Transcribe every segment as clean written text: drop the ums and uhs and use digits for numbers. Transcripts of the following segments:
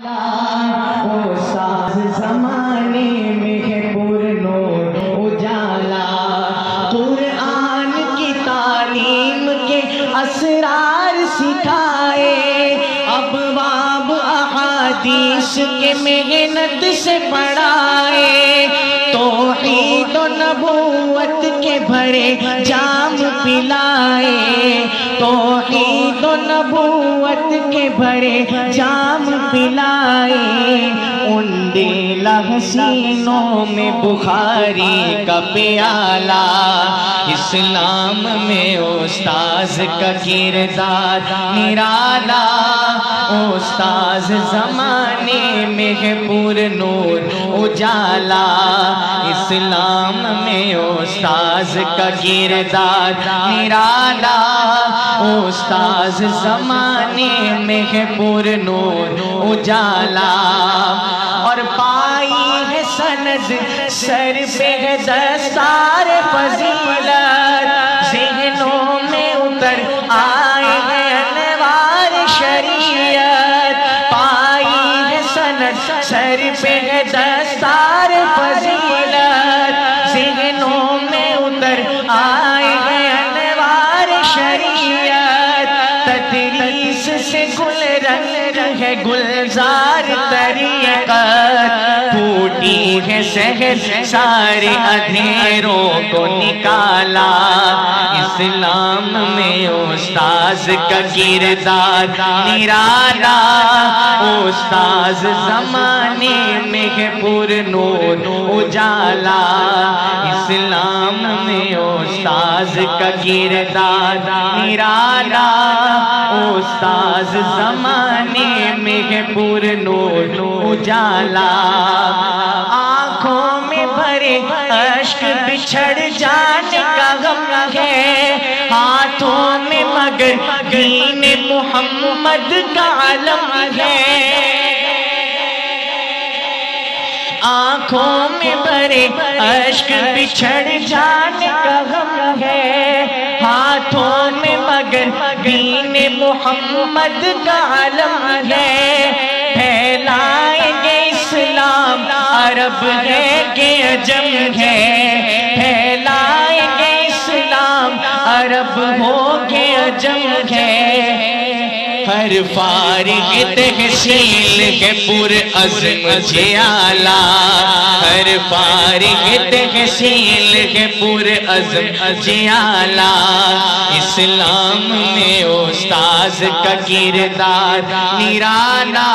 ساز زمانے میں ہے پر نور اجالا، قرآن کی تعلیم کے اسرار سکھائے، ابواب احادیث کے محنت سے پڑھائے، توحید و نبوت کے بھرے جام پلائے، توحید و نبوت کے بھرے جام پلائے، ان دل حسینوں میں بخاری کا پیالہ، اسلام میں استاذ کا کردار نرالا، استاذ زمانے میں ہے پر نور اجالا، اسلام میں استاذ کا کردار نرالا، استاذ زمانے میں ہے پر نور اجالا، اور پائی ہے سند سر پہ ہے دستار فضیلت، ذہنوں میں اتر آئے ہیں انوار شریعت، پائی ہے سند سر پہ ہے دستار فضیلت، ذہنوں میں اتر آئے ہیں انوار شریعت، تدریس سے گل رنگ ہے گلزار طریقت، پھوٹی ہے سحر سارے اندھیروں کو نکالا، اسلام میں استاذ کا کردار نرالا، استاذ زمانے میں ہے پر نور اجالا، اسلام میں استاذ کا کردار نرالا، استاذ زمانے میں ہے پر نور اجالا، آنکھوں میں بھرے اشک بچھڑ جانے کا غم ہے، ہاتھوں میں مگر دین محمد کا علم ہے، آنکھوں میں بھرے اشک بچھڑ جانے کا غم ہے، ہاتھوں میں مگر دین محمد کا علم ہے، پھیلائیں گے اسلام عرب ہے کہ عجم ہے، پھیلائیں گے اسلام عرب ہو کہ عجم ہے، ہر فارغ تحصیل ہے پر عزم جیالا، ہر فارغ تحصیل ہے پر عزم جیالا، اسلام میں استاذ کا کردار نرالا،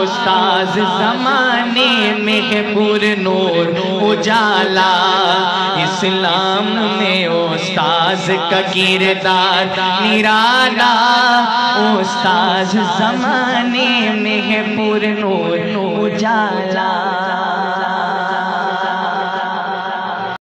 استاذ زمانے میں ہے پر نور اجالا، اسلام میں استاذ کا کردار نرالا، استاذ زمانے میں ہے پر نور اجالا۔